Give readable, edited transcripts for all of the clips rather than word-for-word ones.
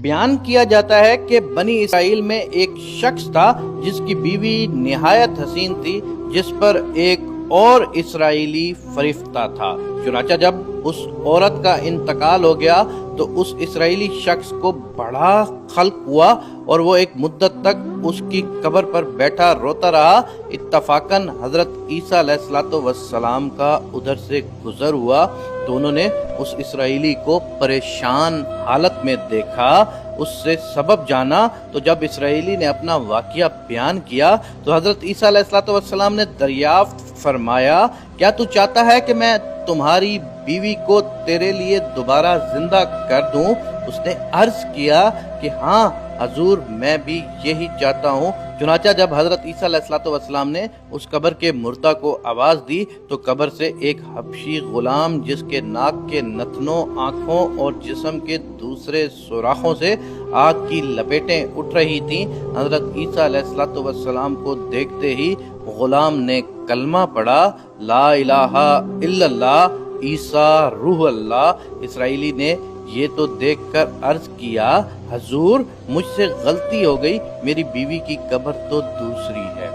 بیان کیا جاتا ہے کہ بنی اسرائیل میں ایک شخص تھا جس کی بیوی نہایت حسین تھی، جس پر ایک اور اسرائیلی فریفتہ تھا۔ چنانچہ جب اس عورت کا انتقال ہو گیا تو اس اسرائیلی شخص کو بڑا خلق ہوا اور وہ ایک مدت تک اس کی قبر پر بیٹھا روتا رہا۔ اتفاقاً حضرت عیسیٰ علیہ السلام کا ادھر سے گزر ہوا تو انہوں نے اس اسرائیلی کو پریشان حالت میں دیکھا، اس سے سبب جانا۔ تو جب اسرائیلی نے اپنا واقعہ بیان کیا تو حضرت عیسیٰ علیہ السلام نے دریافت فرمایا، کیا تو چاہتا ہے کہ میں تمہاری بیوی کو تیرے لیے دوبارہ زندہ کر دوں؟ اس نے عرض کیا کہ ہاں حضور، میں بھی یہی چاہتا ہوں۔ چنانچہ جب حضرت عیسیٰ علیہ السلام نے اس قبر کے مردہ کو آواز دی تو قبر سے ایک حبشی غلام، جس کے ناک کے نتنوں، آنکھوں اور جسم کے دوسرے سوراخوں سے آگ کی لپیٹیں اٹھ رہی تھیں، حضرت عیسیٰ علیہ السلام کو دیکھتے ہی غلام نے کلمہ پڑھا، لا الہ الا اللہ عیسیٰ روح اللہ۔ اسرائیلی نے یہ تو دیکھ کر عرض کیا، حضور مجھ سے غلطی ہو گئی، میری بیوی کی قبر تو دوسری ہے۔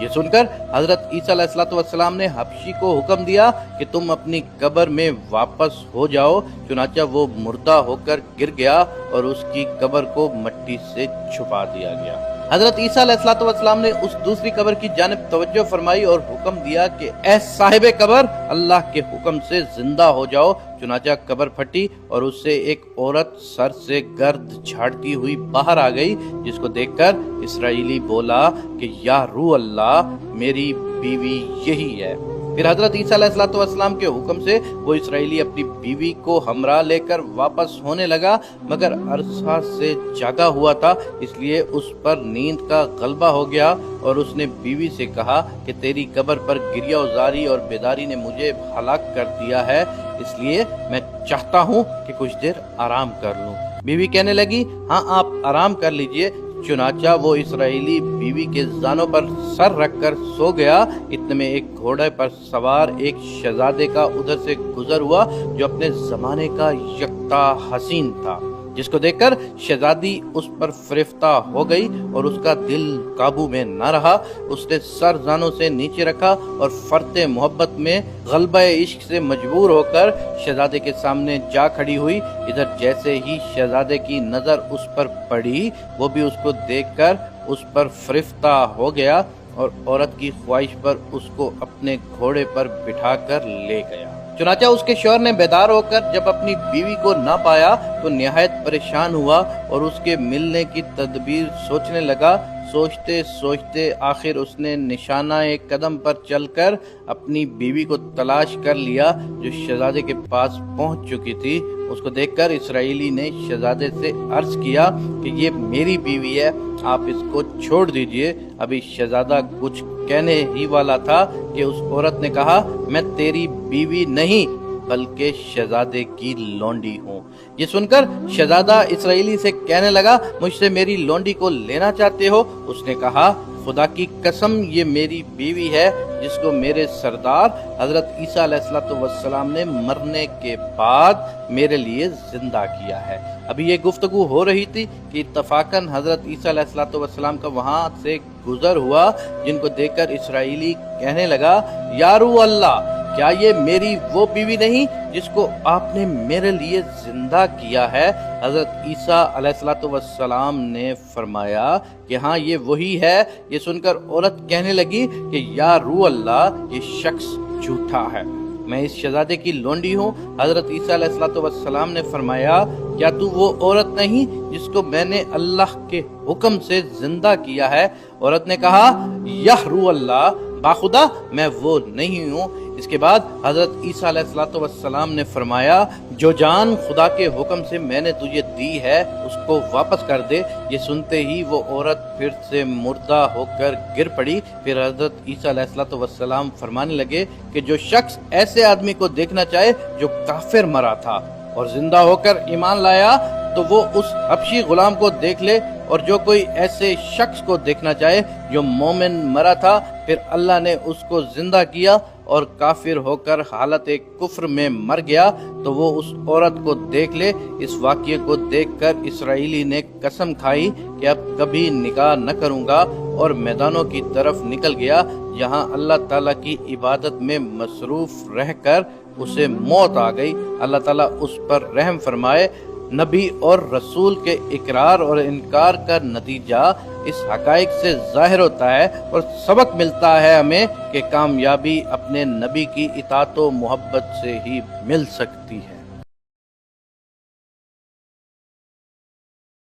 یہ سن کر حضرت عیسیٰ علیہ السلام نے حبشی کو حکم دیا کہ تم اپنی قبر میں واپس ہو جاؤ۔ چنانچہ وہ مردہ ہو کر گر گیا اور اس کی قبر کو مٹی سے چھپا دیا گیا۔ حضرت عیسیٰ علیہ السلام نے اس دوسری قبر کی جانب توجہ فرمائی اور حکم دیا کہ اے صاحب قبر، اللہ کے حکم سے زندہ ہو جاؤ۔ چنانچہ قبر پھٹی اور اس سے ایک عورت سر سے گرد جھاڑتی ہوئی باہر آ گئی، جس کو دیکھ کر اسرائیلی بولا کہ یا روح اللہ، میری بیوی یہی ہے۔ پھر حضرت عیسیٰ علیہ السلام کے حکم سے وہ اسرائیلی اپنی بیوی کو ہمراہ لے کر واپس ہونے لگا، مگر عرصہ سے جاگا ہوا تھا، اس لیے اس پر نیند کا غلبہ ہو گیا اور اس نے بیوی سے کہا کہ تیری قبر پر گریہ وزاری اور بیداری نے مجھے ہلاک کر دیا ہے، اس لیے میں چاہتا ہوں کہ کچھ دیر آرام کر لوں۔ بیوی کہنے لگی، ہاں آپ آرام کر لیجئے۔ چنانچہ وہ اسرائیلی بیوی کے زانوں پر سر رکھ کر سو گیا۔ اتنے میں ایک گھوڑے پر سوار ایک شہزادے کا ادھر سے گزر ہوا جو اپنے زمانے کا یکتا حسین تھا، جس کو دیکھ کر شہزادی اس پر فریفتہ ہو گئی اور اس کا دل قابو میں نہ رہا۔ اس نے سر زانوں سے نیچے رکھا اور فرط محبت میں غلبہ عشق سے مجبور ہو کر شہزادے کے سامنے جا کھڑی ہوئی۔ ادھر جیسے ہی شہزادے کی نظر اس پر پڑی، وہ بھی اس کو دیکھ کر اس پر فریفتہ ہو گیا اور عورت کی خواہش پر اس کو اپنے گھوڑے پر بٹھا کر لے گیا۔ چنانچہ اس کے شوہر نے بیدار ہو کر جب اپنی بیوی کو نہ پایا تو نہایت پریشان ہوا اور اس کے ملنے کی تدبیر سوچنے لگا۔ سوچتے سوچتے آخر اس نے نشانہ قدم پر چل کر اپنی بیوی کو تلاش کر لیا، جو شہزادے کے پاس پہنچ چکی تھی۔ اس کو دیکھ کر اسرائیلی نے شہزادے سے عرض کیا کہ یہ میری بیوی ہے، آپ اس کو چھوڑ دیجئے۔ ابھی شہزادہ کچھ کہنے ہی والا تھا کہ اس عورت نے کہا، میں تیری بیوی نہیں بلکہ شہزادے کی لونڈی ہوں۔ یہ سن کر شہزادہ اسرائیلی سے کہنے لگا، مجھ سے میری لونڈی کو لینا چاہتے ہو؟ اس نے کہا، خدا کی قسم یہ میری بیوی ہے جس کو میرے سردار حضرت عیسیٰ علیہ السلام نے مرنے کے بعد میرے لیے زندہ کیا ہے۔ ابھی یہ گفتگو ہو رہی تھی کہ اتفاقاً حضرت عیسیٰ علیہ السلام کا وہاں سے گزر ہوا، جن کو دیکھ کر اسرائیلی کہنے لگا، یا روح اللہ، کیا یہ میری وہ بیوی نہیں جس کو آپ نے میرے لیے زندہ کیا ہے؟ حضرت عیسیٰ علیہ السلام نے فرمایا کہ ہاں یہ وہی ہے۔ یہ سن کر عورت کہنے لگی کہ یا روح اللہ، یہ شخص جھوٹا ہے، میں اس شہزادے کی لونڈی ہوں۔ حضرت عیسیٰ علیہ السلام نے فرمایا، کیا تو وہ عورت نہیں جس کو میں نے اللہ کے حکم سے زندہ کیا ہے؟ عورت نے کہا، یا روح اللہ، باخدا میں وہ نہیں ہوں۔ اس کے بعد حضرت عیسیٰ علیہ السلام نے فرمایا، جو جان خدا کے حکم سے میں نے تجھے دی ہے اس کو واپس کر دے۔ یہ سنتے ہی وہ عورت پھر سے مردہ ہو کر گر پڑی۔ پھر حضرت عیسیٰ علیہ السلام فرمانے لگے کہ جو شخص ایسے آدمی کو دیکھنا چاہے جو کافر مرا تھا اور زندہ ہو کر ایمان لایا تو وہ اس حبشی غلام کو دیکھ لے، اور جو کوئی ایسے شخص کو دیکھنا چاہے جو مومن مرا تھا پھر اللہ نے اس کو زندہ کیا اور کافر ہو کر حالت کفر میں مر گیا تو وہ اس عورت کو دیکھ لے۔ اس واقعے کو دیکھ کر اسرائیلی نے قسم کھائی کہ اب کبھی نکاح نہ کروں گا، اور میدانوں کی طرف نکل گیا جہاں اللہ تعالیٰ کی عبادت میں مصروف رہ کر اسے موت آ گئی۔ اللہ تعالیٰ اس پر رحم فرمائے۔ نبی اور رسول کے اقرار اور انکار کا نتیجہ اس حقائق سے ظاہر ہوتا ہے، اور سبق ملتا ہے ہمیں کہ کامیابی اپنے نبی کی اطاعت و محبت سے ہی مل سکتی ہے۔